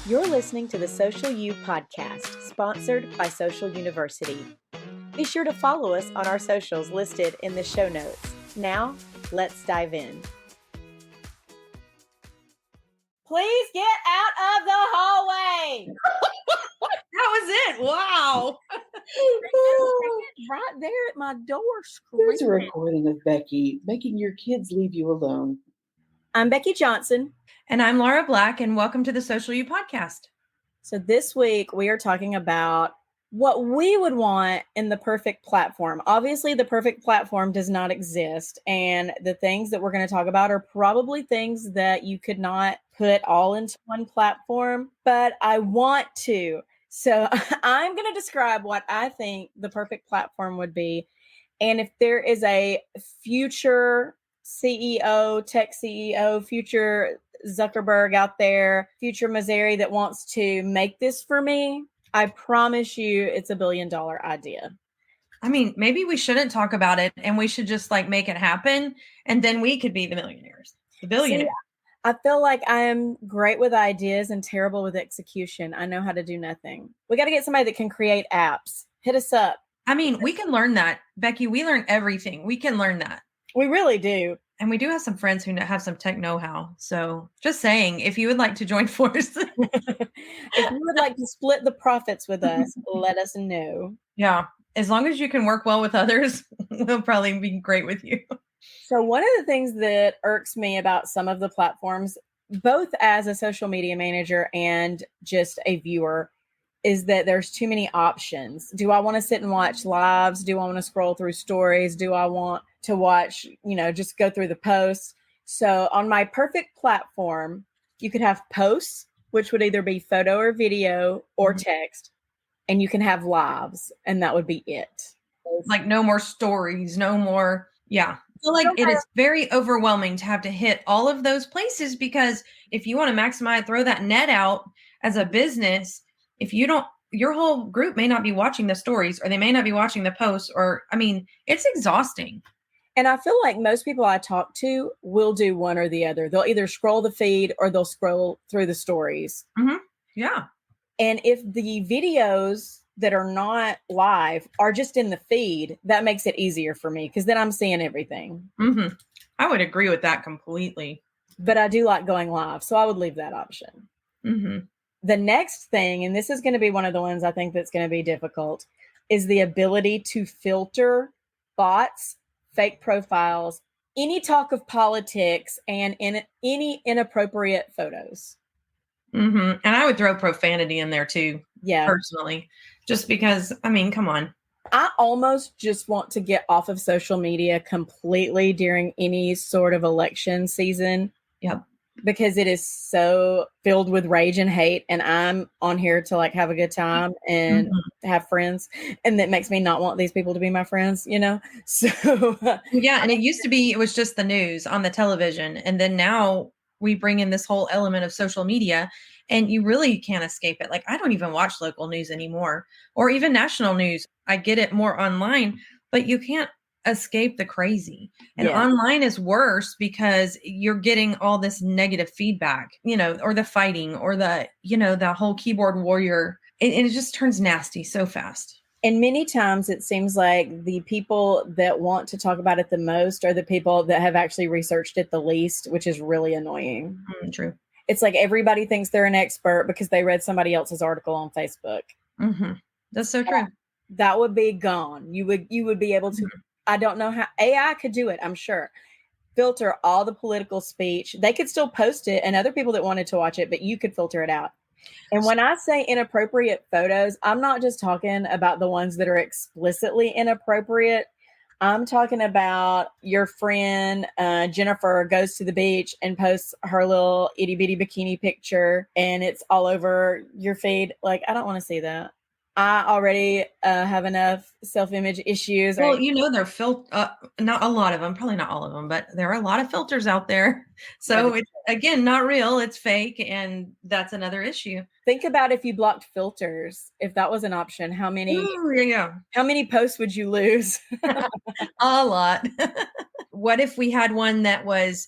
You're listening to the Social U podcast, sponsored by Social University. Be sure to follow us on our socials listed in the show notes. Now, let's dive in. Please get out of the hallway. That was it. Wow. Right there at my door. There's a recording of Becky making your kids leave you alone. I'm Becky Johnson. And I'm Laura Black, and welcome to the Social U podcast. So this week we are talking about what we would want in the perfect platform. Obviously, the perfect platform does not exist. And the things that we're going to talk about are probably things that you could not put all into one platform, but I want to. So I'm going to describe what I think the perfect platform would be. And if there is a future CEO, tech CEO, future Zuckerberg out there, future Missouri that wants to make this for me, I promise you it's $1 billion idea. I mean, maybe we shouldn't talk about it and we should just make it happen. And then we could be the millionaires, the billionaires. See, I feel like I am great with ideas and terrible with execution. I know how to do nothing. We got to get somebody that can create apps. Hit us up. I mean, we can learn that. Becky, we learn everything. We can learn that. We really do. And we do have some friends who have some tech know-how. So just saying, if you would like to join forces. If you would like to split the profits with us, let us know. Yeah. As long as you can work well with others, we'll probably be great with you. So one of the things that irks me about some of the platforms, both as a social media manager and just a viewer, is that there's too many options. Do I want to sit and watch lives? Do I want to scroll through stories? Do I want to watch, just go through the posts? So on my perfect platform, you could have posts, which would either be photo or video or text, and you can have lives, and that would be it. Like no more stories, no more. Yeah. I feel like it is very overwhelming to have to hit all of those places, because if you want to maximize, throw that net out as a business, if you don't, your whole group may not be watching the stories, or they may not be watching the posts, or, it's exhausting. And I feel like most people I talk to will do one or the other. They'll either scroll the feed or they'll scroll through the stories. Mm-hmm. Yeah. And if the videos that are not live are just in the feed, that makes it easier for me, because then I'm seeing everything. Mm-hmm. I would agree with that completely. But I do like going live, so I would leave that option. Mm-hmm. The next thing, and this is going to be one of the ones I think that's going to be difficult, is the ability to filter bots, fake profiles, any talk of politics, and any inappropriate photos. Mm-hmm. And I would throw profanity in there too. Yeah. Personally, just because, come on. I almost just want to get off of social media completely during any sort of election season. Yep. Because it is so filled with rage and hate, and I'm on here to have a good time and have friends, and that makes me not want these people to be my friends, So yeah, and it was just the news on the television, and then now we bring in this whole element of social media, and you really can't escape it. I don't even watch local news anymore, or even national news. I get it more online, but you can't escape the crazy. And online is worse, because you're getting all this negative feedback, or the fighting, or the whole keyboard warrior. And it just turns nasty so fast. And many times it seems like the people that want to talk about it the most are the people that have actually researched it the least, which is really annoying. True. It's like everybody thinks they're an expert because they read somebody else's article on Facebook. Mm-hmm. That's so true. That would be gone. You would be able to, I don't know how AI could do it, I'm sure. Filter all the political speech. They could still post it, and other people that wanted to watch it, but you could filter it out. And when I say inappropriate photos, I'm not just talking about the ones that are explicitly inappropriate. I'm talking about your friend Jennifer goes to the beach and posts her little itty bitty bikini picture, and it's all over your feed. I don't want to see that. I already have enough self-image issues. Well, they're not a lot of them, probably not all of them, but there are a lot of filters out there. So it's, again, not real, it's fake. And that's another issue. Think about if you blocked filters, if that was an option, how many posts would you lose? A lot. What if we had one that was,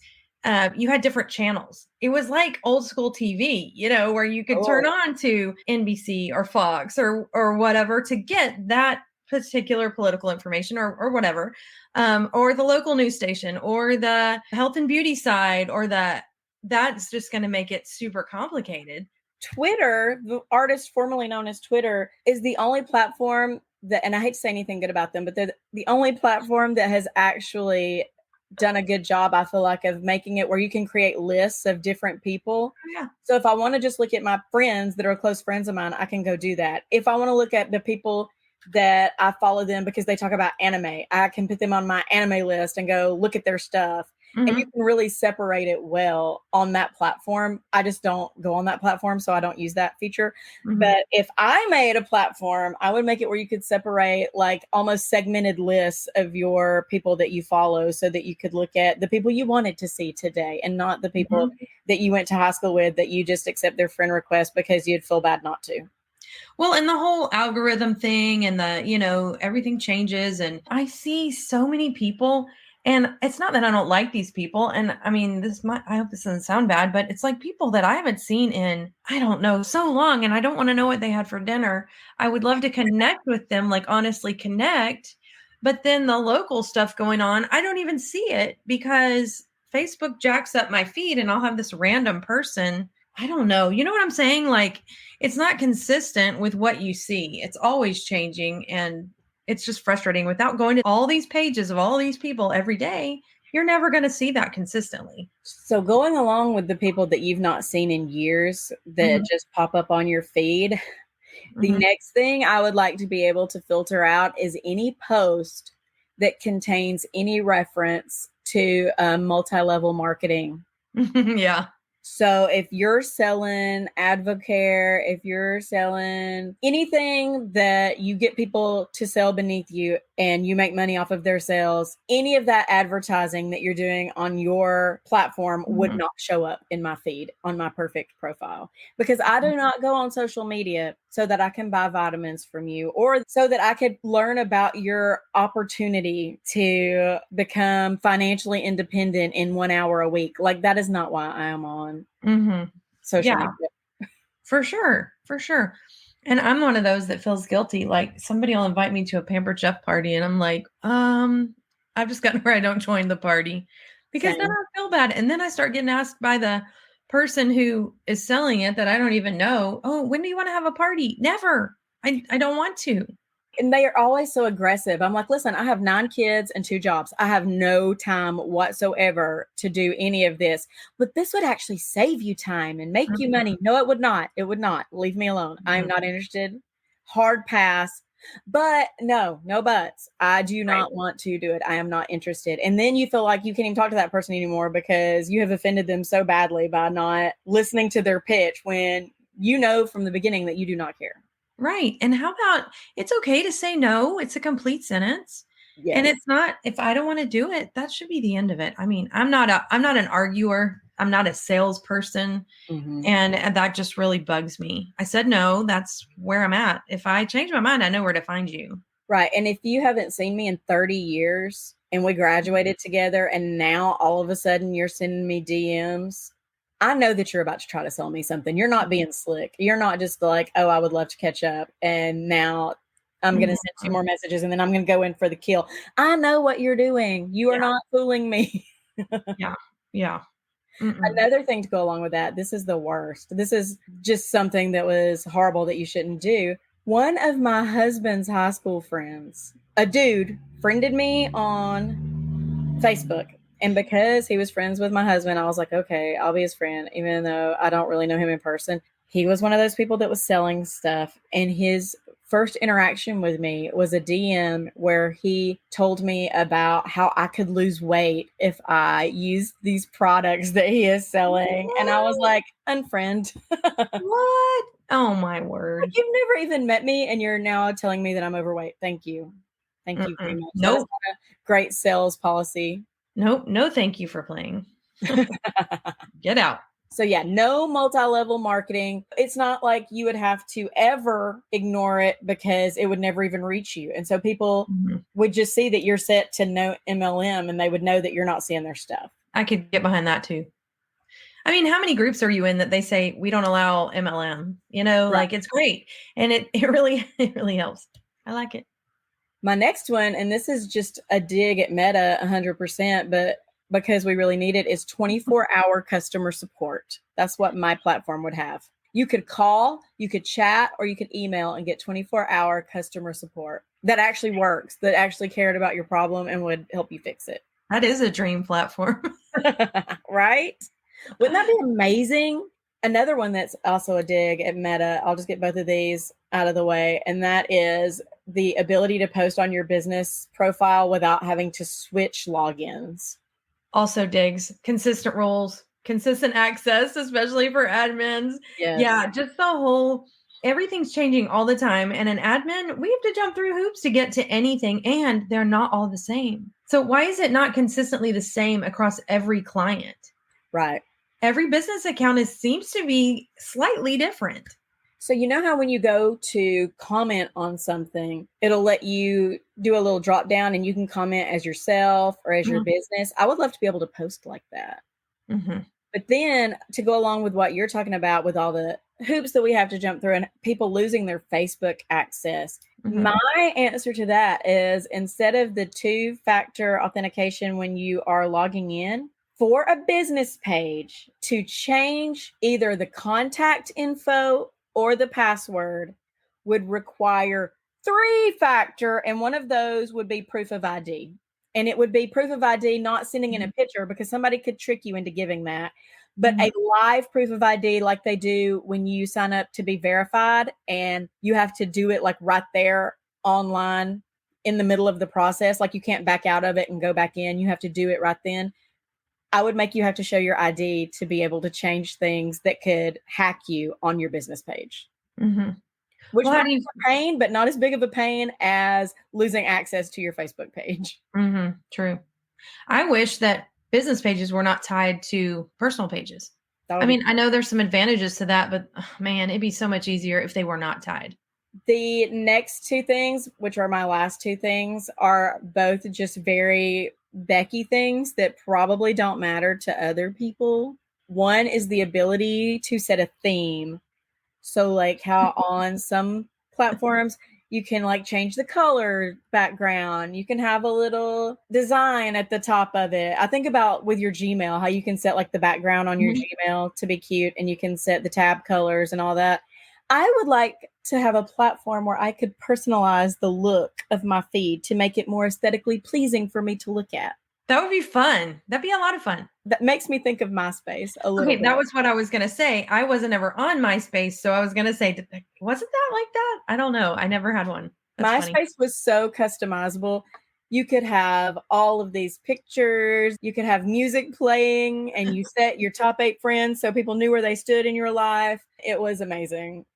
you had different channels, it was like old school TV, you know, where you could turn on to NBC or Fox or whatever to get that particular political information or whatever, or the local news station or the health and beauty side or that's just going to make it super complicated. Twitter, the artist formerly known as Twitter, is the only platform that, and I hate to say anything good about them, but they're the only platform that has actually done a good job, I feel like, of making it where you can create lists of different people. Yeah. So if I want to just look at my friends that are close friends of mine, I can go do that. If I want to look at the people that I follow them because they talk about anime, I can put them on my anime list and go look at their stuff. Mm-hmm. And you can really separate it well on that platform. I just don't go on that platform, so I don't use that feature. Mm-hmm. But if I made a platform, I would make it where you could separate like almost segmented lists of your people that you follow so that you could look at the people you wanted to see today and not the people that you went to high school with that you just accept their friend request because you'd feel bad not to. Well, and the whole algorithm thing and the, you know, everything changes. And I see so many people, and it's not that I don't like these people. And I mean, I hope this doesn't sound bad, but it's like people that I haven't seen in, I don't know, so long. And I don't want to know what they had for dinner. I would love to connect with them, like honestly connect. But then the local stuff going on, I don't even see it because Facebook jacks up my feed and I'll have this random person. I don't know. You know what I'm saying? Like, it's not consistent with what you see. It's always changing. And it's just frustrating. Without going to all these pages of all these people every day, you're never going to see that consistently. So going along with the people that you've not seen in years that just pop up on your feed, the next thing I would like to be able to filter out is any post that contains any reference to multi-level marketing. Yeah. So if you're selling Advocare, if you're selling anything that you get people to sell beneath you and you make money off of their sales, any of that advertising that you're doing on your platform would not show up in my feed on my perfect profile, because I do not go on social media so that I can buy vitamins from you or so that I could learn about your opportunity to become financially independent in 1 hour a week. Like, that is not why I am on social media. For sure. For sure. And I'm one of those that feels guilty. Like, somebody will invite me to a Pampered Chef party and I'm like, I've just gotten where I don't join the party because then I feel bad. And then I start getting asked by the person who is selling it that I don't even know, oh, when do you want to have a party? Never. I don't want to. And they are always so aggressive. I'm like, listen, I have 9 kids and 2 jobs. I have no time whatsoever to do any of this. But this would actually save you time and make you money. No, it would not. It would not. Leave me alone. I am not interested. Hard pass. But no buts. I do not want to do it. I am not interested. And then you feel like you can't even talk to that person anymore because you have offended them so badly by not listening to their pitch when you know from the beginning that you do not care. Right. And how about, it's okay to say no. It's a complete sentence. Yes. And it's not, if I don't want to do it, that should be the end of it. I mean, I'm not an arguer. I'm not a salesperson. And that just really bugs me. I said, no, that's where I'm at. If I change my mind, I know where to find you. Right. And if you haven't seen me in 30 years and we graduated together and now all of a sudden you're sending me DMs, I know that you're about to try to sell me something. You're not being slick. You're not just like, oh, I would love to catch up. And now I'm going to send 2 more messages and then I'm going to go in for the kill. I know what you're doing. You are not fooling me. Yeah. Another thing to go along with that, this is the worst. This is just something that was horrible that you shouldn't do. One of my husband's high school friends, a dude, friended me on Facebook. And because he was friends with my husband, I was like, okay, I'll be his friend, even though I don't really know him in person. He was one of those people that was selling stuff. And his first interaction with me was a DM where he told me about how I could lose weight if I used these products that he is selling. What? And I was like, unfriend. What? Oh, my word. Like, you've never even met me and you're now telling me that I'm overweight. Thank you. Thank you very much. Nope. That's not a great sales policy. Nope. No, thank you for playing. Get out. So yeah, no multi-level marketing. It's not like you would have to ever ignore it because it would never even reach you. And so people would just see that you're set to no MLM and they would know that you're not seeing their stuff. I could get behind that too. I mean, how many groups are you in that they say we don't allow MLM? Right. Like it's great. And it really, it really helps. I like it. My next one, and this is just a dig at Meta 100%, but because we really need it, is 24-hour customer support. That's what my platform would have. You could call, you could chat, or you could email and get 24-hour customer support that actually works, that actually cared about your problem and would help you fix it. That is a dream platform. Right? Wouldn't that be amazing? Another one that's also a dig at Meta, I'll just get both of these out of the way, and that is the ability to post on your business profile without having to switch logins. Also digs, consistent rules, consistent access, especially for admins. Yes. Yeah, just the whole, everything's changing all the time. And an admin, we have to jump through hoops to get to anything, and they're not all the same. So why is it not consistently the same across every client? Right. Every business account seems to be slightly different. So you know how when you go to comment on something, it'll let you do a little drop down and you can comment as yourself or as your business. I would love to be able to post like that. But then to go along with what you're talking about with all the hoops that we have to jump through and people losing their Facebook access, my answer to that is instead of the 2-factor authentication when you are logging in, for a business page to change either the contact info or the password would require 3-factor, and one of those would be proof of ID. And it would be proof of ID, not sending in a picture, because somebody could trick you into giving that, but a live proof of ID like they do when you sign up to be verified, and you have to do it like right there online in the middle of the process. Like you can't back out of it and go back in. You have to do it right then. I would make you have to show your ID to be able to change things that could hack you on your business page. Which might be a pain, but not as big of a pain as losing access to your Facebook page. True. I wish that business pages were not tied to personal pages. I mean, I know there's some advantages to that, but man, it'd be so much easier if they were not tied. The next 2 things, which are my last 2 things, are both just very Becky things that probably don't matter to other people. One is the ability to set a theme. So like how on some platforms you can like change the color background. You can have a little design at the top of it. I think about with your Gmail, how you can set like the background on your Gmail to be cute, and you can set the tab colors and all that. I would like to have a platform where I could personalize the look of my feed to make it more aesthetically pleasing for me to look at. That would be fun. That'd be a lot of fun. That makes me think of MySpace a little bit. That was what I was going to say. I wasn't ever on MySpace, so I was going to say, wasn't that like that? I don't know. I never had one. That's MySpace funny. was so customizable. You could have all of these pictures. You could have music playing, and you set your top 8 friends so people knew where they stood in your life. It was amazing.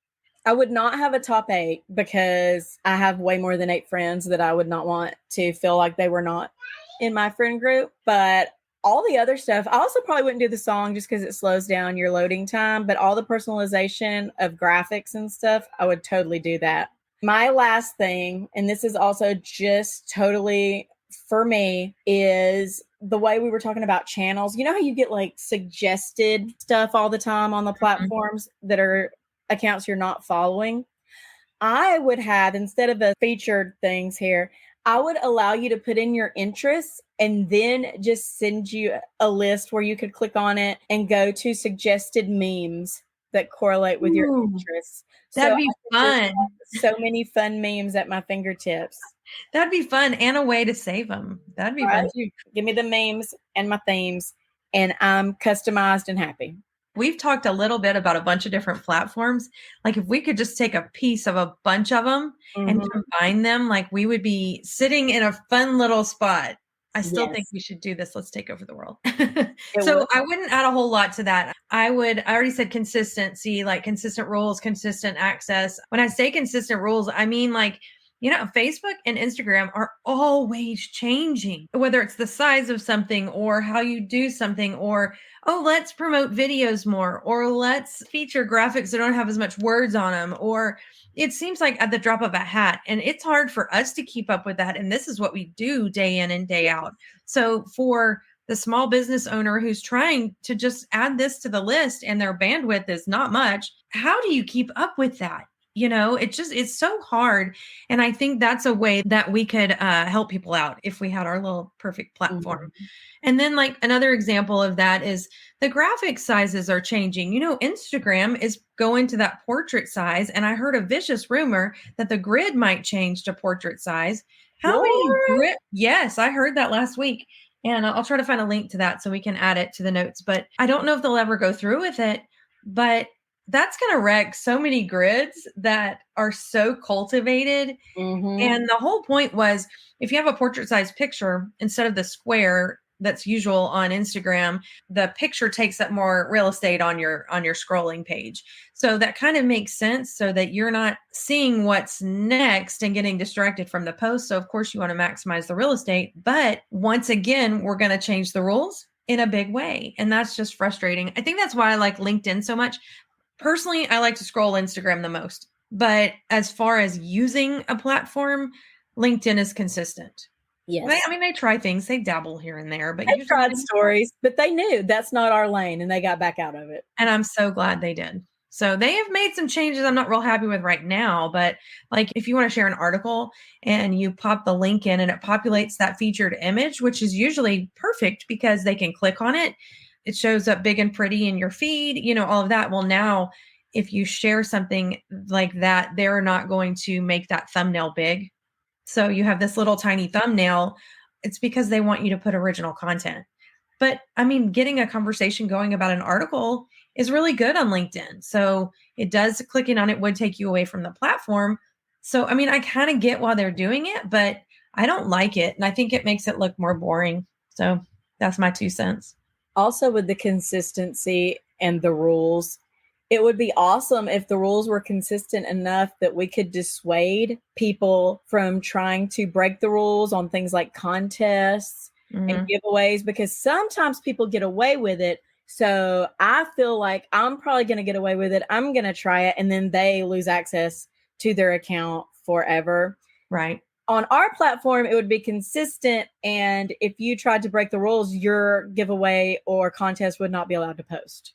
I would not have a top 8 because I have way more than 8 friends that I would not want to feel like they were not in my friend group. But all the other stuff, I also probably wouldn't do the song just because it slows down your loading time. But all the personalization of graphics and stuff, I would totally do that. My last thing, and this is also just totally for me, is the way we were talking about channels. You know how you get like suggested stuff all the time on the platforms that are accounts you're not following? I would have, instead of the featured things here, I would allow you to put in your interests and then just send you a list where you could click on it and go to suggested memes that correlate with your interests. That'd be fun. So many fun memes at my fingertips. That'd be fun, and a way to save them. That'd be fun too. Give me the memes and my themes, and I'm customized and happy. We've talked a little bit about a bunch of different platforms. Like if we could just take a piece of a bunch of them and combine them, like we would be sitting in a fun little spot. I still think we should do this. Let's take over the world. So I wouldn't add a whole lot to that. I already said consistency, like consistent rules, consistent access. When I say consistent rules, I mean like, Facebook and Instagram are always changing, whether it's the size of something or how you do something, or, oh, let's promote videos more, or let's feature graphics that don't have as much words on them, or it seems like at the drop of a hat. And it's hard for us to keep up with that. And this is what we do day in and day out. So for the small business owner who's trying to just add this to the list and their bandwidth is not much. How do you keep up with that? It's so hard. And I think that's a way that we could help people out if we had our little perfect platform. Mhm. And then like another example of that is the graphic sizes are changing. Instagram is going to that portrait size. And I heard a vicious rumor that the grid might change to portrait size. How many What? Yes, I heard that last week. And I'll try to find a link to that so we can add it to the notes. But I don't know if they'll ever go through with it. But that's going to wreck so many grids that are so cultivated. Mhm. And the whole point was if you have a portrait size picture, instead of the square that's usual on Instagram, the picture takes up more real estate on your scrolling page. So that kind of makes sense so that you're not seeing what's next and getting distracted from the post. So of course you want to maximize the real estate. But once again, we're going to change the rules in a big way. And that's just frustrating. I think that's why I like LinkedIn so much. Personally, I like to scroll Instagram the most. But as far as using a platform, LinkedIn is consistent. Yes. They try things, they dabble here and there, but They usually tried stories, but they knew that's not our lane and they got back out of it. and I'm so glad they did. So they have made some changes I'm not real happy with right now, but like if you want to share an article and you pop the link in and it populates that featured image, which is usually perfect because they can click on it. It shows up big and pretty in your feed, all of that. Well, now if you share something like that, they're not going to make that thumbnail big. So you have this little tiny thumbnail. It's because they want you to put original content. But getting a conversation going about an article is really good on LinkedIn. So it does, clicking on it would take you away from the platform. So, I kind of get why they're doing it, but I don't like it. And I think it makes it look more boring. So that's my 2 cents. Also, with the consistency and the rules, it would be awesome if the rules were consistent enough that we could dissuade people from trying to break the rules on things like contests and giveaways, because sometimes people get away with it. So I feel like I'm probably going to get away with it. I'm going to try it. And then they lose access to their account forever. Right. On our platform, it would be consistent. And if you tried to break the rules, your giveaway or contest would not be allowed to post.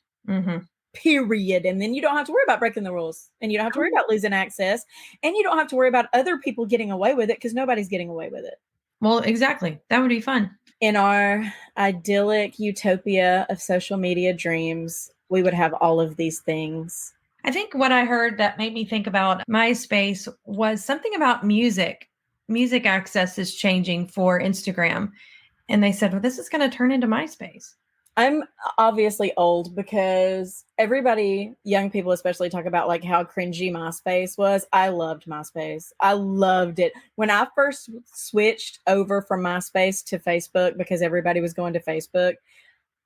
Period. And then you don't have to worry about breaking the rules, and you don't have to worry about losing access, and you don't have to worry about other people getting away with it because nobody's getting away with it. Well, exactly. That would be fun. In our idyllic utopia of social media dreams, we would have all of these things. I think what I heard that made me think about MySpace was something about music. Music access is changing for Instagram. And they said, well, this is going to turn into MySpace. I'm obviously old because everybody, young people especially, talk about like how cringy MySpace was. I loved MySpace. I loved it. When I first switched over from MySpace to Facebook because everybody was going to Facebook,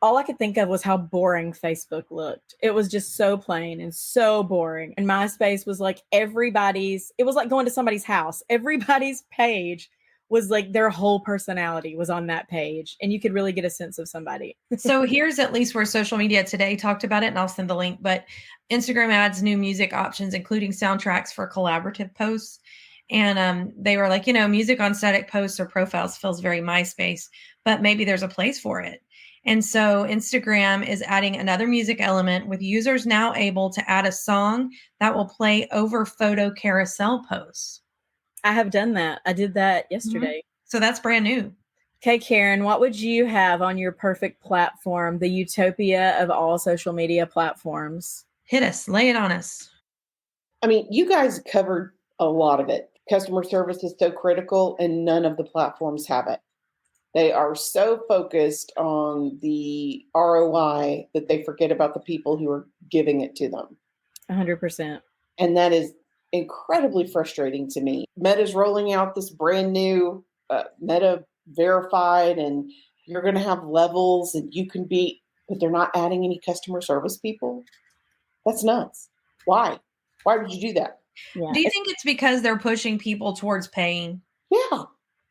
all I could think of was how boring Facebook looked. It was just so plain and so boring. And MySpace was like it was like going to somebody's house. Everybody's page was like their whole personality was on that page, and you could really get a sense of somebody. So here's at least where Social Media Today talked about it, and I'll send the link, but Instagram adds new music options, including soundtracks for collaborative posts. And they were like, music on static posts or profiles feels very MySpace, but maybe there's a place for it. And so Instagram is adding another music element with users now able to add a song that will play over photo carousel posts. I have done that. I did that yesterday. So that's brand new. Okay, Caryn, what would you have on your perfect platform, the utopia of all social media platforms? Hit us, lay it on us. You guys covered a lot of it. Customer service is so critical, and none of the platforms have it. They are so focused on the ROI that they forget about the people who are giving it to them. 100%. And that is incredibly frustrating to me. Meta's rolling out this brand new Meta verified, and you're going to have levels and but they're not adding any customer service people. That's nuts. Why would you do that? Yeah. Do you think it's because they're pushing people towards paying? Yeah.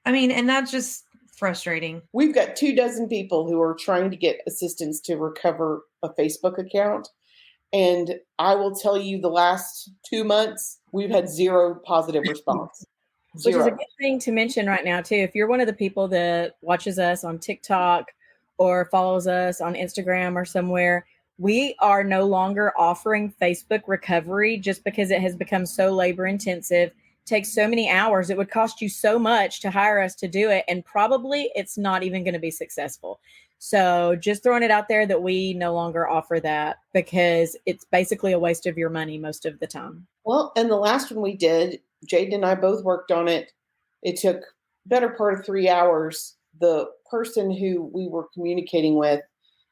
And that's just frustrating. We've got 24 people who are trying to get assistance to recover a Facebook account. And I will tell you, the last 2 months, we've had 0 positive response. Which is a good thing to mention right now, too. If you're one of the people that watches us on TikTok or follows us on Instagram or somewhere, we are no longer offering Facebook recovery just because it has become so labor intensive, takes so many hours. It would cost you so much to hire us to do it. And probably it's not even going to be successful. So just throwing it out there that we no longer offer that because it's basically a waste of your money most of the time. Well, and the last one we did, Jaden and I both worked on it. It took better part of 3 hours. The person who we were communicating with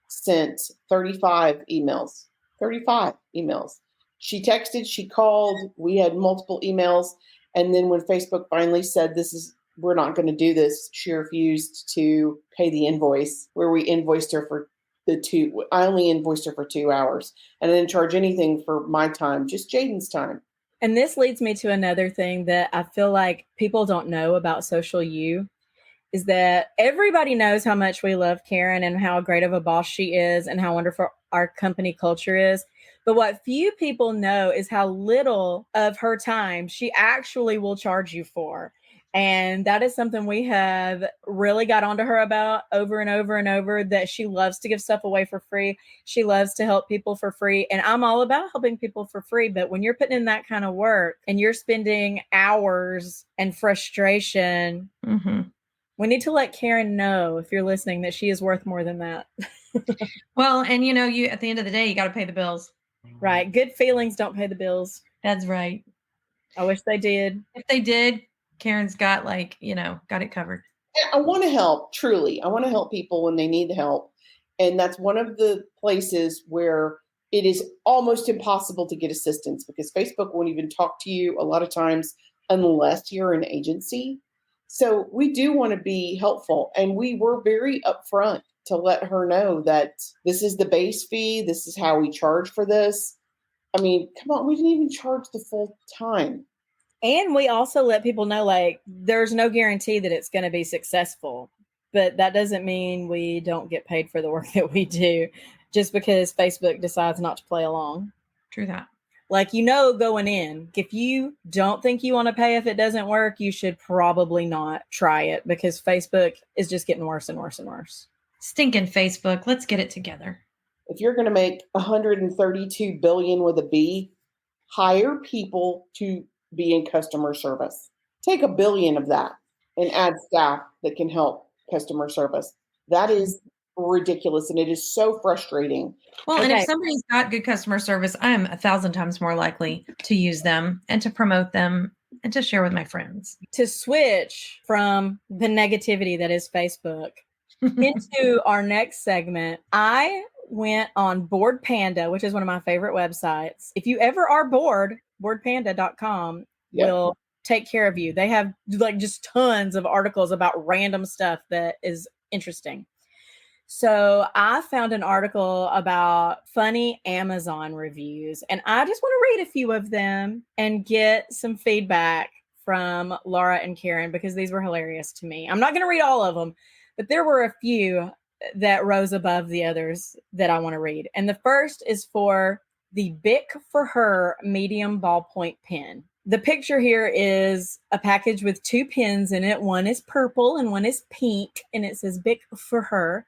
sent 35 emails. 35 emails. She texted, she called, we had multiple emails. And then when Facebook finally said, we're not going to do this, she refused to pay the invoice where we invoiced her for I only invoiced her for 2 hours. And I didn't charge anything for my time, just Jaden's time. And this leads me to another thing that I feel like people don't know about Social U is that everybody knows how much we love Caryn and how great of a boss she is and how wonderful our company culture is. But what few people know is how little of her time she actually will charge you for. And that is something we have really got onto her about over and over and over, that she loves to give stuff away for free. She loves to help people for free. And I'm all about helping people for free. But when you're putting in that kind of work and you're spending hours and frustration, we need to let Caryn know, if you're listening, that she is worth more than that. Well, and you at the end of the day, you got to pay the bills. Right. Good feelings don't pay the bills. That's right. I wish they did. If they did, Caryn's got got it covered. I want to help, truly. I want to help people when they need help. And that's one of the places where it is almost impossible to get assistance because Facebook won't even talk to you a lot of times unless you're an agency. So we do want to be helpful. And we were very upfront to let her know that this is the base fee. This is how we charge for this. I mean, come on, we didn't even charge the full time. And we also let people know, like, there's no guarantee that it's going to be successful. But that doesn't mean we don't get paid for the work that we do just because Facebook decides not to play along. True that. Like, going in, if you don't think you want to pay if it doesn't work, you should probably not try it because Facebook is just getting worse and worse and worse. Stinking Facebook. Let's get it together. If you're going to make 132 billion with a B, hire people to be in customer service. Take $1 billion of that and add staff that can help customer service. That is ridiculous. And it is so frustrating. Well, and if somebody's got good customer service, I am 1,000 times more likely to use them and to promote them and to share with my friends. To switch from the negativity that is Facebook into our next segment, I went on Board Panda, which is one of my favorite websites. If you ever are bored, boardpanda.com will take care of you. They have just tons of articles about random stuff that is interesting. So I found an article about funny Amazon reviews, and I just want to read a few of them and get some feedback from Laura and Caryn because these were hilarious to me. I'm not going to read all of them, but there were a few that rose above the others that I want to read. And the first is for the Bic for Her medium ballpoint pen. The picture here is a package with 2 pens in it. One is purple and one is pink, and it says Bic for Her.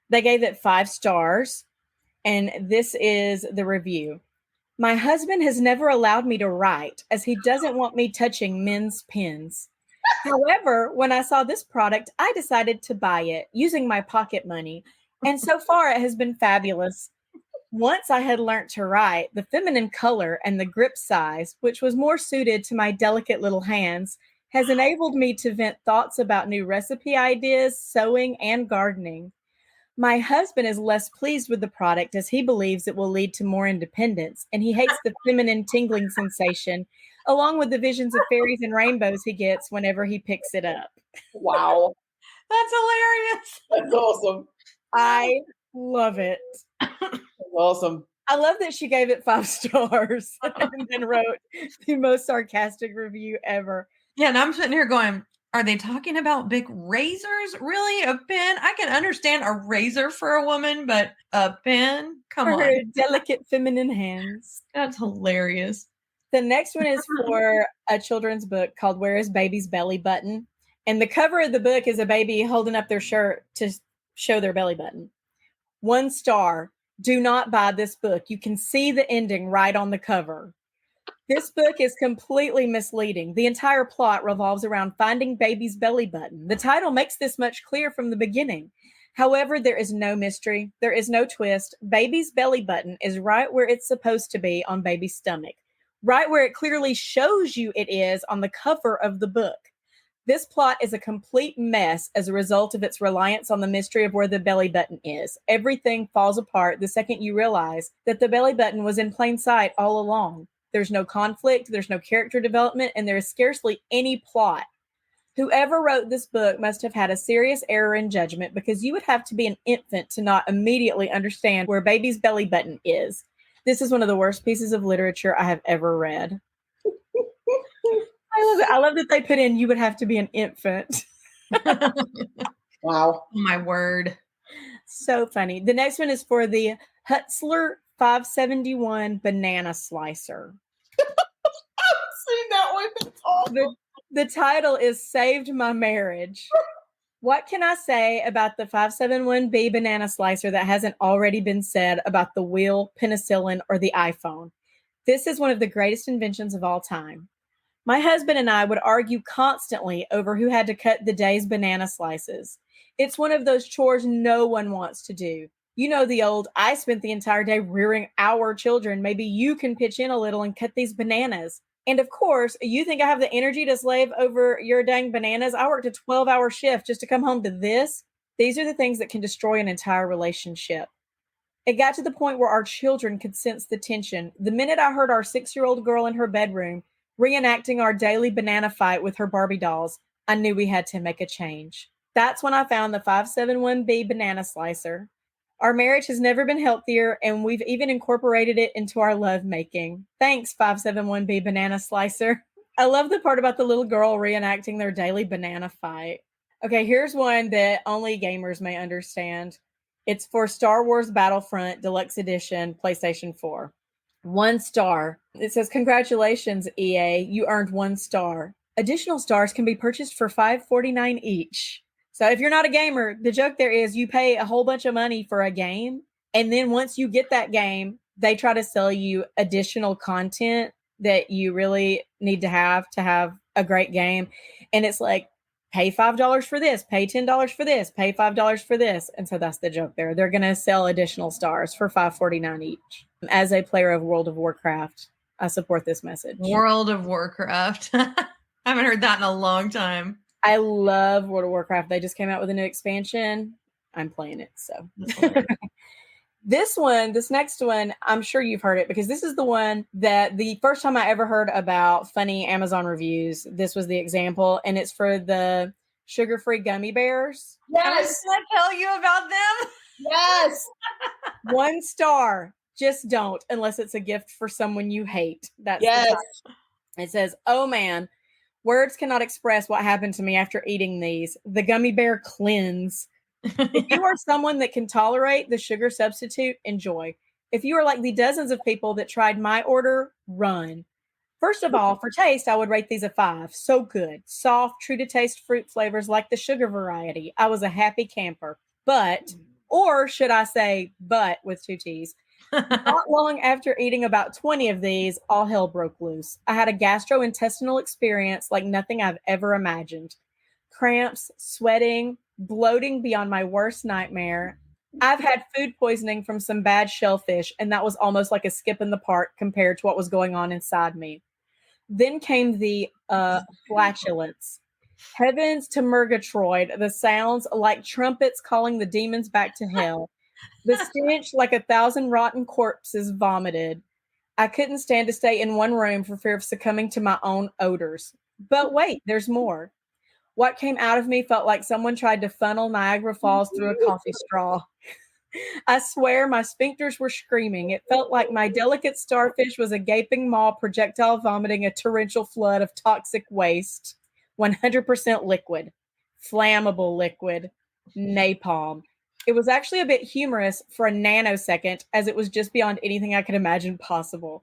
They gave it 5 stars, and this is the review. My husband has never allowed me to write as he doesn't want me touching men's pens. However, when I saw this product, I decided to buy it using my pocket money, and so far it has been fabulous. Once I had learned to write, the feminine color and the grip size, which was more suited to my delicate little hands, has enabled me to vent thoughts about new recipe ideas, sewing, and gardening. My husband is less pleased with the product as he believes it will lead to more independence, and he hates the feminine tingling sensation, along with the visions of fairies and rainbows he gets whenever he picks it up. Wow. That's hilarious. That's awesome. I love it. That's awesome. I love that she gave it 5 stars and then wrote the most sarcastic review ever. Yeah, and I'm sitting here going, are they talking about big razors? Really? A pen? I can understand a razor for a woman, but a pen? Come on. For her delicate feminine hands. That's hilarious. The next one is for a children's book called Where is Baby's Belly Button? And the cover of the book is a baby holding up their shirt to show their belly button. 1 star. Do not buy this book. You can see the ending right on the cover. This book is completely misleading. The entire plot revolves around finding baby's belly button. The title makes this much clear from the beginning. However, there is no mystery. There is no twist. Baby's belly button is right where it's supposed to be on baby's stomach, right where it clearly shows you it is on the cover of the book. This plot is a complete mess as a result of its reliance on the mystery of where the belly button is. Everything falls apart the second you realize that the belly button was in plain sight all along. There's no conflict, there's no character development, and there is scarcely any plot. Whoever wrote this book must have had a serious error in judgment, because you would have to be an infant to not immediately understand where baby's belly button is. This is one of the worst pieces of literature I have ever read. I love it. I love that they put in, you would have to be an infant. Wow. Oh, my word. So funny. The next one is for the Hutzler 571 Banana Slicer. I've seen that one. That's awesome. The title is Saved My Marriage. What can I say about the 571B Banana Slicer that hasn't already been said about the wheel, penicillin, or the iPhone? This is one of the greatest inventions of all time. My husband and I would argue constantly over who had to cut the day's banana slices. It's one of those chores no one wants to do. You know the old, I spent the entire day rearing our children. Maybe you can pitch in a little and cut these bananas. And of course, you think I have the energy to slave over your dang bananas? I worked a 12-hour shift just to come home to this. These are the things that can destroy an entire relationship. It got to the point where our children could sense the tension. The minute I heard our 6-year-old girl in her bedroom reenacting our daily banana fight with her Barbie dolls, I knew we had to make a change. That's when I found the 571B Banana Slicer. Our marriage has never been healthier, and we've even incorporated it into our lovemaking. Thanks, 571B Banana Slicer. I love the part about the little girl reenacting their daily banana fight. Okay, here's one that only gamers may understand. It's for Star Wars Battlefront Deluxe Edition, PlayStation 4. 1 star. It says, congratulations, EA. You earned 1 star. Additional stars can be purchased for $5.49 each. So if you're not a gamer, the joke there is you pay a whole bunch of money for a game, and then once you get that game, they try to sell you additional content that you really need to have a great game. And it's like, pay $5 for this, pay $10 for this, pay $5 for this. And so that's the joke there. They're going to sell additional stars for $5.49 each. As a player of World of Warcraft, I support this message. World of Warcraft. I haven't heard that in a long time. I love World of Warcraft. They just came out with a new expansion. I'm playing it. So this next one, I'm sure you've heard it, because this is the one that the first time I ever heard about funny Amazon reviews, this was the example, and it's for the sugar-free gummy bears. Yes. Can I tell you about them? Yes. 1 star. Just don't, unless it's a gift for someone you hate. That's yes. It says, oh man, words cannot express what happened to me after eating these. The gummy bear cleanse. If you are someone that can tolerate the sugar substitute, enjoy. If you are like the dozens of people that tried my order, run. First of all, for taste, I would rate these a 5. So good. Soft, true to taste fruit flavors like the sugar variety. I was a happy camper. But, or should I say but with 2 T's, not long after eating about 20 of these, all hell broke loose. I had a gastrointestinal experience like nothing I've ever imagined. Cramps, sweating, bloating beyond my worst nightmare. I've had food poisoning from some bad shellfish, and that was almost like a skip in the park compared to what was going on inside me. Then came the flatulence. Heavens to Murgatroyd, the sounds like trumpets calling the demons back to hell. The stench like 1,000 rotten corpses vomited. I couldn't stand to stay in one room for fear of succumbing to my own odors. But wait, there's more. What came out of me felt like someone tried to funnel Niagara Falls through a coffee straw. I swear my sphincters were screaming. It felt like my delicate starfish was a gaping maw projectile vomiting a torrential flood of toxic waste. 100% liquid. Flammable liquid. Napalm. It was actually a bit humorous for a nanosecond, as it was just beyond anything I could imagine possible.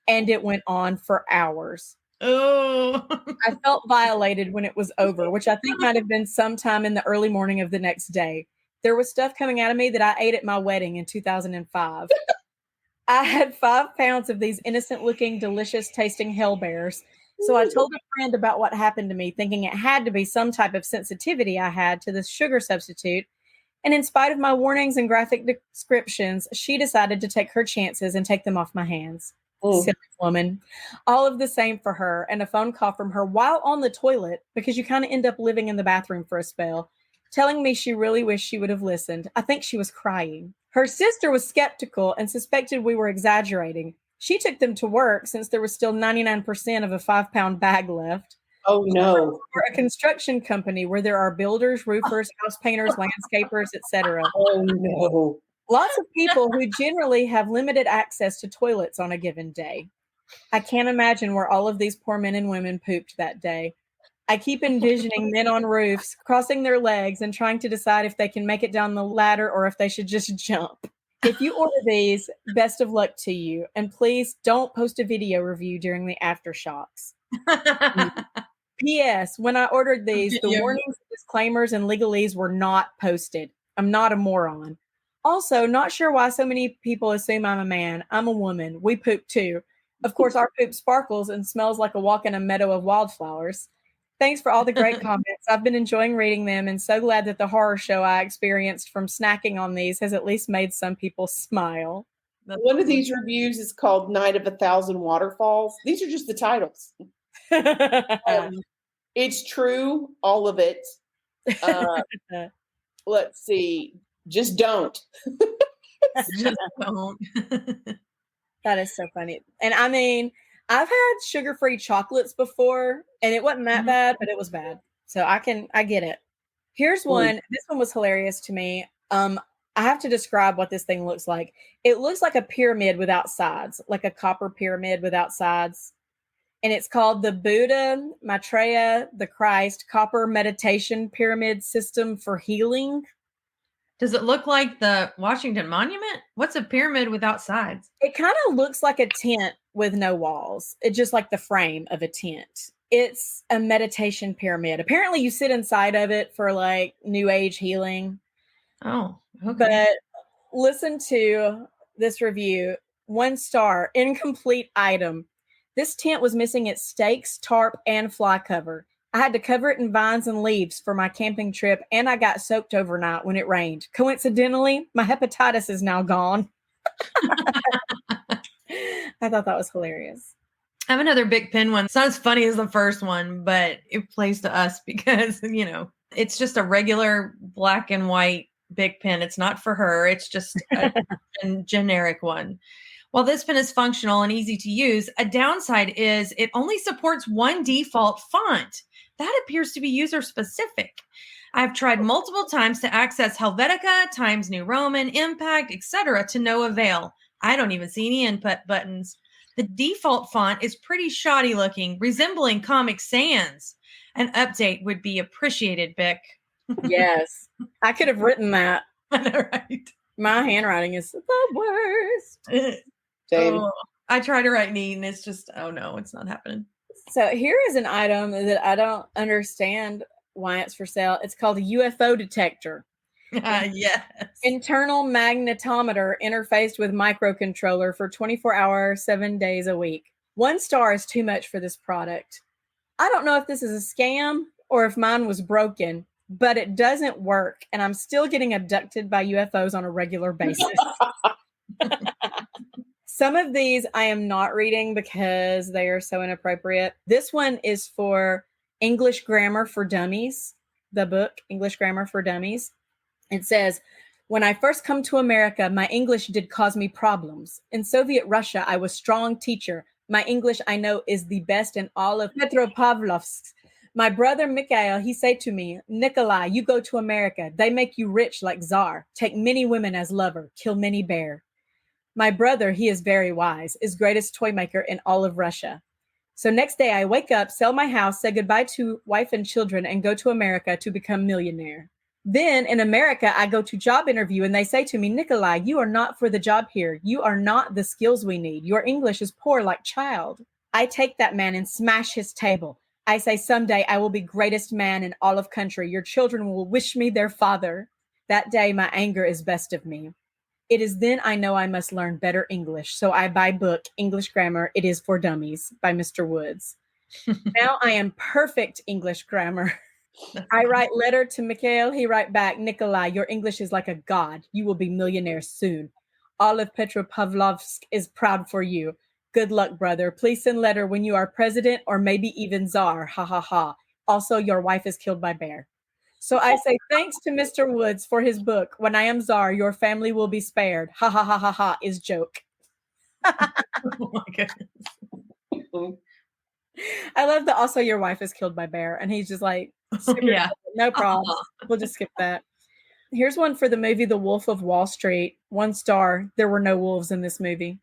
And it went on for hours. Oh. I felt violated when it was over, which I think might have been sometime in the early morning of the next day. There was stuff coming out of me that I ate at my wedding in 2005. I had 5 pounds of these innocent-looking, delicious-tasting Hellbears. So I told a friend about what happened to me, thinking it had to be some type of sensitivity I had to this sugar substitute. And in spite of my warnings and graphic descriptions, she decided to take her chances and take them off my hands. Silly woman. All of the same for her, and a phone call from her while on the toilet, because you kind of end up living in the bathroom for a spell, telling me she really wished she would have listened. I think she was crying. Her sister was skeptical and suspected we were exaggerating. She took them to work since there was still 99% of a 5-pound bag left. Oh, no. For a construction company where there are builders, roofers, house painters, landscapers, etc. Oh, no. Lots of people who generally have limited access to toilets on a given day. I can't imagine where all of these poor men and women pooped that day. I keep envisioning men on roofs crossing their legs and trying to decide if they can make it down the ladder or if they should just jump. If you order these, best of luck to you. And please don't post a video review during the aftershocks. P.S. When I ordered these, the warnings, disclaimers, and legalese were not posted. I'm not a moron. Also, not sure why so many people assume I'm a man. I'm a woman. We poop too. Of course, our poop sparkles and smells like a walk in a meadow of wildflowers. Thanks for all the great comments. I've been enjoying reading them and so glad that the horror show I experienced from snacking on these has at least made some people smile. One of these reviews is called Night of 1,000 Waterfalls. These are just the titles. It's true, all of it. Let's see. Just don't. Just don't. That is so funny. And I mean, I've had sugar-free chocolates before, and it wasn't that bad, but it was bad. So I get it. Here's one. This one was hilarious to me. I have to describe what this thing looks like. It looks like a pyramid without sides, like a copper pyramid without sides. And it's called the Buddha, Maitreya, the Christ Copper Meditation Pyramid System for Healing. Does it look like the Washington Monument? What's a pyramid without sides? It kind of looks like a tent with no walls. It's just like the frame of a tent. It's a meditation pyramid. Apparently you sit inside of it for like new age healing. Oh, okay. But listen to this review. 1 star, incomplete item. This tent was missing its stakes, tarp, and fly cover. I had to cover it in vines and leaves for my camping trip, and I got soaked overnight when it rained. Coincidentally, my hepatitis is now gone. I thought that was hilarious. I have another Big Pen one. It's not as funny as the first one, but it plays to us because, it's just a regular black and white Big Pen. It's not for her. It's just a generic one. While this pen is functional and easy to use, a downside is it only supports one default font. That appears to be user specific. I've tried multiple times to access Helvetica, Times New Roman, Impact, etc. to no avail. I don't even see any input buttons. The default font is pretty shoddy looking, resembling Comic Sans. An update would be appreciated, Beck. Yes. I could have written that. I know, right? My handwriting is the worst. I try to write neat and it's just, oh no, it's not happening. So here is an item that I don't understand why it's for sale. It's called a UFO detector. Yes. Internal magnetometer interfaced with microcontroller for 24 hours, 7 days a week. 1 star is too much for this product. I don't know if this is a scam or if mine was broken, but it doesn't work. And I'm still getting abducted by UFOs on a regular basis. Some of these I am not reading because they are so inappropriate. This one is for English Grammar for Dummies, the book English Grammar for Dummies. It says, when I first come to America, my English did cause me problems. In Soviet Russia, I was strong teacher. My English, I know, is the best in all of Petropavlovsk. My brother Mikhail, he say to me, Nikolai, you go to America. They make you rich like Tsar. Take many women as lover. Kill many bear. My brother, he is very wise, is greatest toy maker in all of Russia. So next day I wake up, sell my house, say goodbye to wife and children, and go to America to become millionaire. Then in America, I go to job interview and they say to me, Nikolai, you are not for the job here. You are not the skills we need. Your English is poor like child. I take that man and smash his table. I say someday I will be greatest man in all of country. Your children will wish me their father. That day my anger is best of me. It is then I know I must learn better English, so I buy book English Grammar. It is for Dummies by Mr. Woods. Now I am perfect English grammar. I write letter to Mikhail. He write back, Nikolai, your English is like a god. You will be millionaire soon. Olive Petropavlovsk is proud for you. Good luck, brother. Please send letter when you are president or maybe even czar. Ha ha ha. Also, your wife is killed by bear. So I say thanks to Mr. Woods for his book. When I am czar, your family will be spared. Ha ha ha ha ha is joke. Oh my goodness. I love that also your wife is killed by bear. And he's just like, Yeah. no problem. We'll just skip that. Here's one for the movie The Wolf of Wall Street. 1 star. There were no wolves in this movie.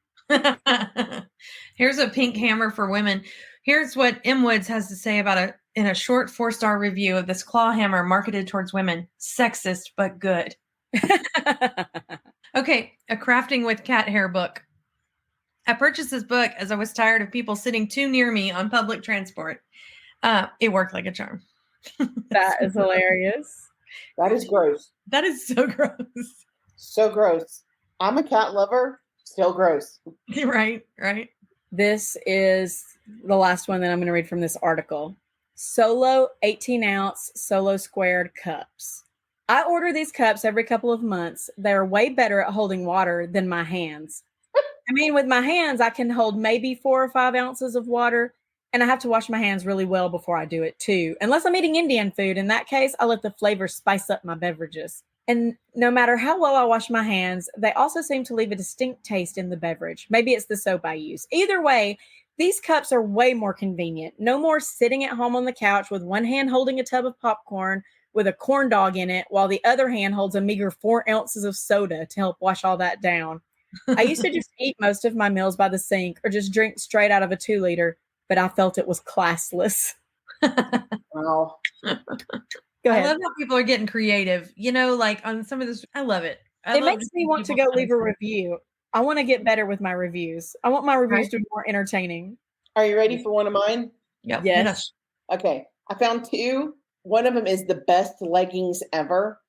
Here's a pink hammer for women. Here's what M. Woods has to say about in a short 4-star review of this claw hammer marketed towards women. Sexist, but good. Okay, a crafting with cat hair book. I purchased this book as I was tired of people sitting too near me on public transport. It worked like a charm. That is hilarious. That is gross. That is so gross. So gross. I'm a cat lover. Still gross. Right. This is the last one that I'm going to read from this article. Solo 18-ounce Solo squared cups. I order these cups every couple of months. They're way better at holding water than my hands. I mean, with my hands, I can hold maybe 4 or 5 ounces of water, and I have to wash my hands really well before I do it too. Unless I'm eating Indian food. In that case, I let the flavor spice up my beverages. And no matter how well I wash my hands, they also seem to leave a distinct taste in the beverage. Maybe it's the soap I use. Either way, these cups are way more convenient. No more sitting at home on the couch with one hand holding a tub of popcorn with a corn dog in it, while the other hand holds a meager 4 ounces of soda to help wash all that down. I used to just eat most of my meals by the sink or just drink straight out of a 2-liter, but I felt it was classless. Wow. Go ahead. I love how people are getting creative. Like on some of this, I love it. It makes me want to go leave a review. I want to get better with my reviews. I want my reviews to be more entertaining. Are you ready for one of mine? Yep. Yes. Okay. I found 2. One of them is the best leggings ever.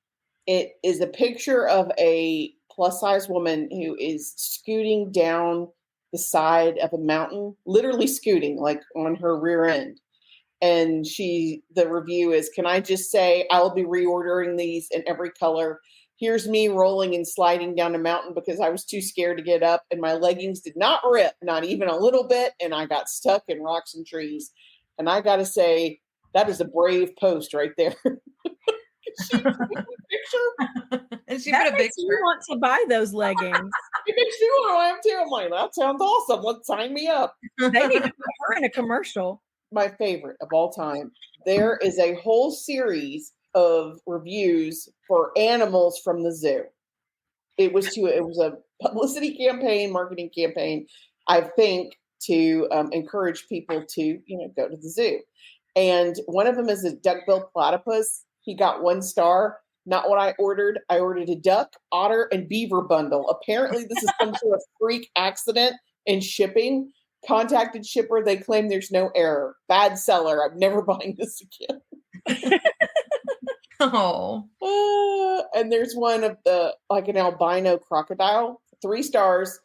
It is a picture of a plus-size woman who is scooting down the side of a mountain, literally scooting, like on her rear end. And the review is, can I just say, I'll be reordering these in every color. Here's me rolling and sliding down a mountain because I was too scared to get up, and my leggings did not rip, not even a little bit, and I got stuck in rocks and trees. And I got to say, that is a brave post right there. She put a picture. And she That put a makes me picture. want to buy those leggings. It makes me want to have too. I'm like, that sounds awesome. Let's sign me up. They need to put her in a commercial. My favorite of all time. There is a whole series of reviews for animals from the zoo. It was a publicity campaign, marketing campaign, I think, to encourage people to go to the zoo. And one of them is a duck-billed platypus. He got 1 star. Not what I ordered. I ordered a duck, otter, and beaver bundle. Apparently, this is some sort of freak accident in shipping. Contacted shipper. They claim there's no error. Bad seller. I'm never buying this again. Oh. And there's one of an albino crocodile. 3 stars.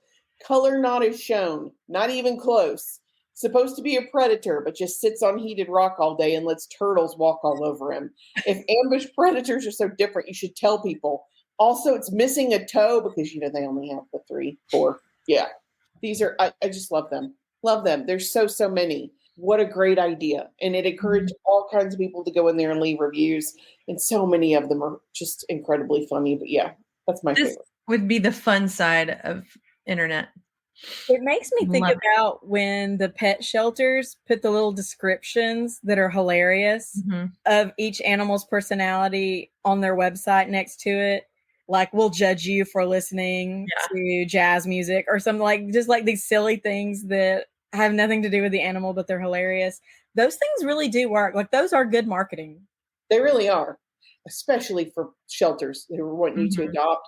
Color not as shown. Not even close. Supposed to be a predator, but just sits on heated rock all day and lets turtles walk all over him. If ambush predators are so different, you should tell people. Also, it's missing a toe because, they only have the 3, 4. Yeah. These are, I just love them. Love them. There's so many. What a great idea. And it encouraged all kinds of people to go in there and leave reviews. And so many of them are just incredibly funny. But yeah, that's my favorite. Would be the fun side of internet. It makes me think about when the pet shelters put the little descriptions that are hilarious of each animal's personality on their website next to it. Like, we'll judge you for listening to jazz music or something, just like these silly things that have nothing to do with the animal, but they're hilarious. Those things really do work. Like, those are good marketing. They really are, especially for shelters that are wanting you to adopt.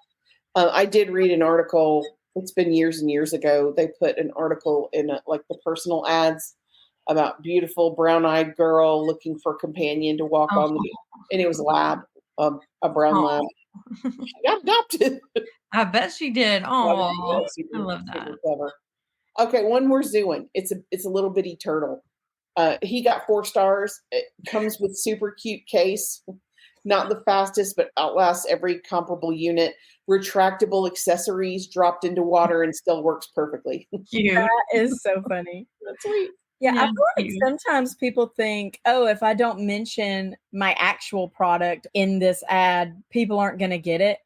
I did read an article. It's been years and years ago. They put an article in the personal ads about beautiful brown-eyed girl looking for a companion to walk on and it was lab. a brown lab. She got adopted. I bet she did. Oh, I love that. Super clever. Okay, one more Zooin. It's a little bitty turtle. He got 4 stars. It comes with super cute case. Not the fastest, but outlasts every comparable unit. Retractable accessories dropped into water and still works perfectly. Cute. That is so funny. That's sweet. Yeah, I Yeah, feel like cute. sometimes people think, oh, if I don't mention my actual product in this ad, people aren't going to get it.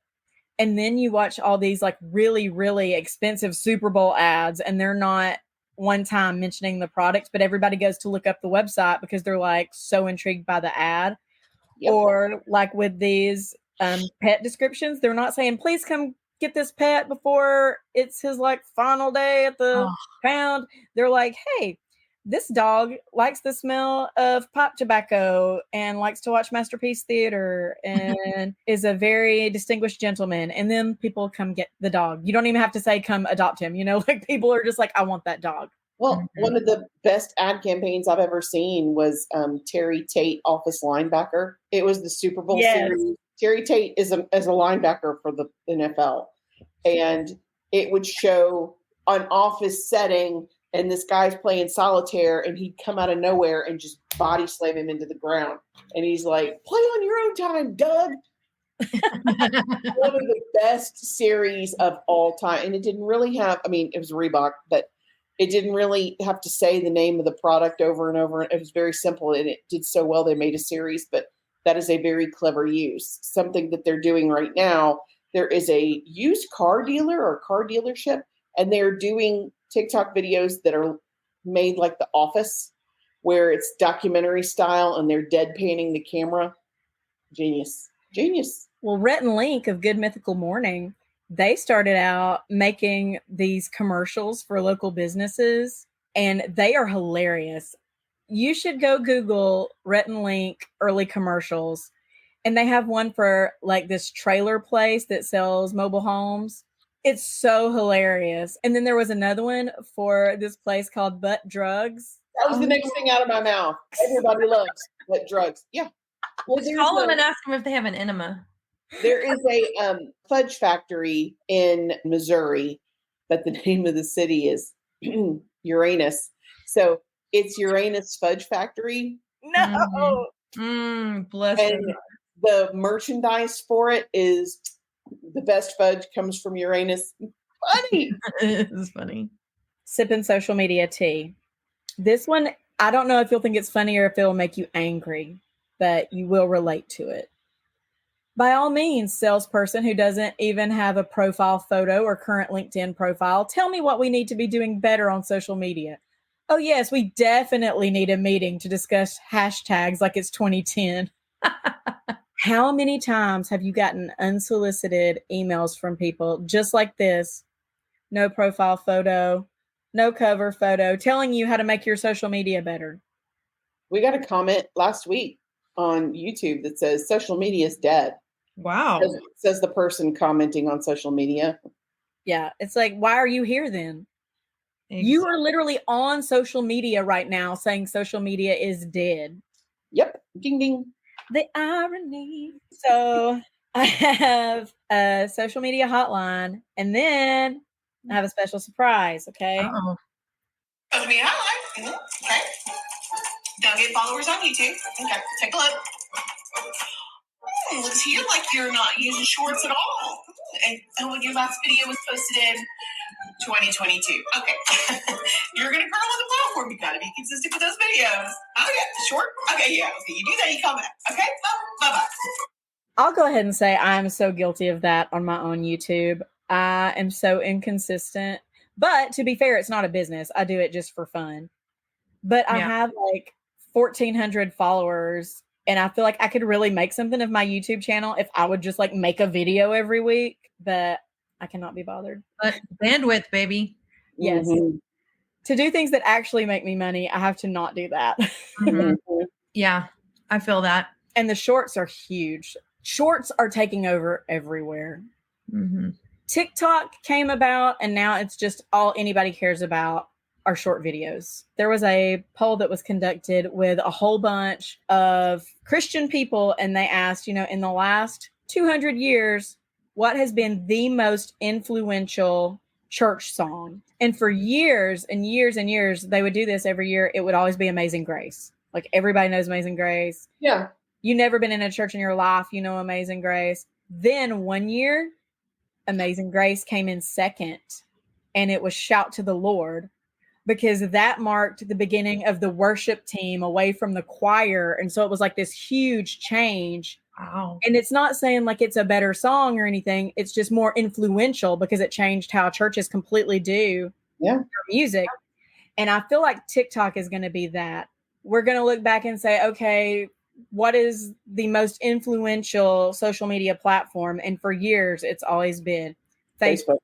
And then you watch all these like really, really expensive Super Bowl ads, and they're not one time mentioning the product, but everybody goes to look up the website because they're like so intrigued by the ad. Yep. Or like with these pet descriptions, they're not saying, please come get this pet before it's his like final day at the pound. They're like, hey, this dog likes the smell of pipe tobacco and likes to watch Masterpiece Theater and is a very distinguished gentleman. And then people come get the dog. You don't even have to say, come adopt him. You know, like people are just like, I want that dog. Well, one of the best ad campaigns I've ever seen was Terry Tate, Office Linebacker. It was the Super Bowl series. Terry Tate is a linebacker for the NFL. And it would show an office setting, and this guy's playing solitaire, and he'd come out of nowhere and just body slam him into the ground. And he's like, play on your own time, Doug. One of the best series of all time. And it didn't really have, I mean, it was Reebok, but it didn't really have to say the name of the product over and over. It was very simple, and it did so well they made a series, but that is a very clever use. Something that they're doing right now, there is a used car dealer or car dealership, and they're doing TikTok videos that are made like The Office, where it's documentary style and they're deadpanning the camera. Genius. Well, Rhett and Link of Good Mythical Morning, they started out making these commercials for local businesses, and they are hilarious. You should go Google Rhett and Link early commercials, and they have one for like this trailer place that sells mobile homes. It's so hilarious. And then there was another one for this place called Butt Drugs. That was the next thing out of my mouth. Everybody loves Butt Drugs. Yeah. Well, call them and ask them if they have an enema. There is a fudge factory in Missouri, but the name of the city is Uranus. So it's Uranus Fudge Factory. No. Bless and them. The merchandise for it is the best fudge comes from Uranus. Funny. It's funny. Sipping social media tea. This one, I don't know if you'll think it's funny or if it'll make you angry, but you will relate to it. By all means, salesperson who doesn't even have a profile photo or current LinkedIn profile, tell me what we need to be doing better on social media. Oh, yes, we definitely need a meeting to discuss hashtags like it's 2010. How many times have you gotten unsolicited emails from people just like this? No profile photo, no cover photo, telling you how to make your social media better. We got a comment last week on YouTube that says social media is dead. Wow. Says the person commenting on social media. Yeah. It's like, why are you here then? Exactly. You are literally on social media right now saying social media is dead. Yep. Ding, ding. The irony. So I have a social media hotline, and then I have a special surprise. Okay. Uh-oh. Social media hotline. Okay. Don't get followers on YouTube. Okay. Take a look. Looks here like you're not using shorts at all. And your last video was posted in 2022. Okay. You're going to grow on the platform. You got to be consistent with those videos. Oh, yeah. Short? Okay, yeah. Okay, you do that, you come back. Okay? Bye-bye. I'll go ahead and say I'm so guilty of that on my own YouTube. I am so inconsistent. But to be fair, it's not a business. I do it just for fun. But I have like 1,400 followers. And I feel like I could really make something of my YouTube channel if I would just like make a video every week. But I cannot be bothered. But bandwidth, baby. Yes. Mm-hmm. To do things that actually make me money, I have to not do that. Mm-hmm. Yeah, I feel that. And the shorts are huge. Shorts are taking over everywhere. Mm-hmm. TikTok came about, and now it's just all anybody cares about. are short videos. There was a poll that was conducted with a whole bunch of Christian people, and they asked, in the last 200 years, what has been the most influential church song? And for years and years and years, they would do this every year. It would always be Amazing Grace. Like, everybody knows Amazing Grace. Yeah. You've never been in a church in your life, you know Amazing Grace. Then one year, Amazing Grace came in second, and it was Shout to the Lord, because that marked the beginning of the worship team away from the choir. And so it was like this huge change. Wow. And it's not saying like it's a better song or anything. It's just more influential because it changed how churches completely do their music. And I feel like TikTok is going to be that. We're going to look back and say, okay, what is the most influential social media platform? And for years, it's always been Facebook.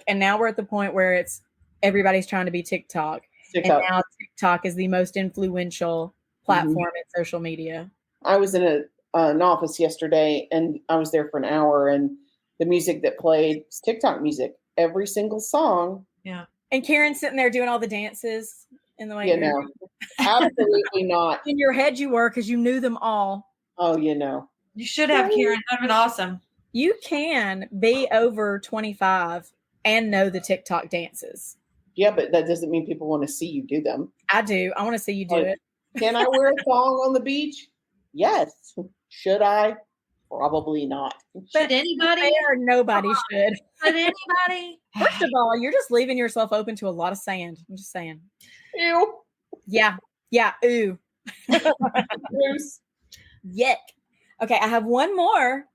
And now we're at the point where it's everybody's trying to be TikTok. And now TikTok is the most influential platform in social media. I was in an office yesterday, and I was there for an hour, and the music that played was TikTok music. Every single song. Yeah. And Caryn's sitting there doing all the dances in the way. No, absolutely not. In your head you were, because you knew them all. Oh, You should have, Caryn. That'd been awesome. You can be over 25 and know the TikTok dances. Yeah, but that doesn't mean people want to see you do them. I do. I want to see you do it. Can I wear a thong on the beach? Yes. Should I? Probably not. Should anybody? Nobody should. Should anybody? First of all, you're just leaving yourself open to a lot of sand. I'm just saying. Ew. Yeah. Ooh. Gross. Yuck. Okay, I have one more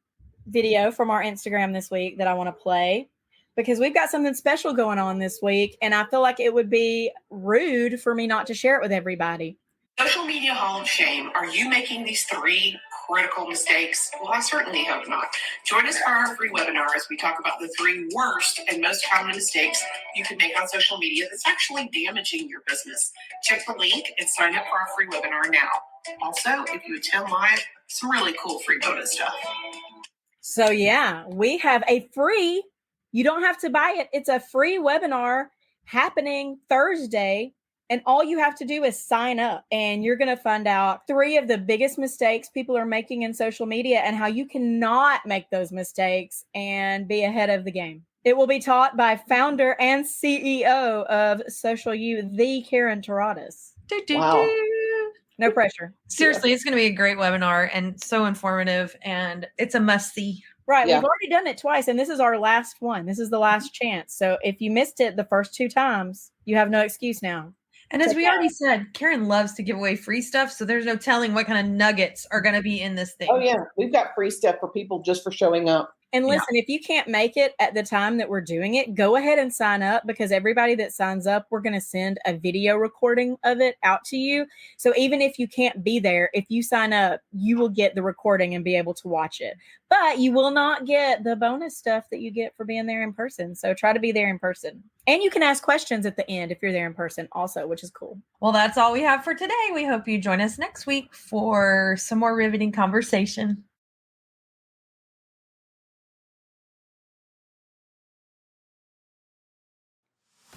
video from our Instagram this week that I want to play, because we've got something special going on this week, and I feel like it would be rude for me not to share it with everybody. Social Media Hall of Shame. Are you making these 3 critical mistakes? Well, I certainly hope not. Join us for our free webinar as we talk about the 3 worst and most common mistakes you can make on social media that's actually damaging your business. Check the link and sign up for our free webinar now. Also, if you attend live, some really cool free bonus stuff. So yeah, we have a free, you don't have to buy it. It's a free webinar happening Thursday. And all you have to do is sign up, and you're going to find out 3 of the biggest mistakes people are making in social media and how you cannot make those mistakes and be ahead of the game. It will be taught by founder and CEO of Social U, the Caryn Taradas. Wow. No pressure. Seriously, it's going to be a great webinar and so informative, and it's a must-see. Right. Yeah. We've already done it twice, and this is our last one. This is the last chance. So if you missed it the first 2 times, you have no excuse now. And as we already said, Caryn loves to give away free stuff, so there's no telling what kind of nuggets are going to be in this thing. Oh, yeah. We've got free stuff for people just for showing up. And listen, if you can't make it at the time that we're doing it, go ahead and sign up, because everybody that signs up, we're going to send a video recording of it out to you. So even if you can't be there, if you sign up, you will get the recording and be able to watch it. But you will not get the bonus stuff that you get for being there in person. So try to be there in person. And you can ask questions at the end if you're there in person also, which is cool. Well, that's all we have for today. We hope you join us next week for some more riveting conversation.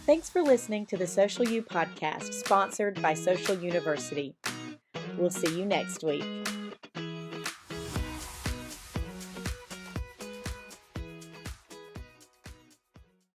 Thanks for listening to the Social U podcast, sponsored by Social University. We'll see you next week.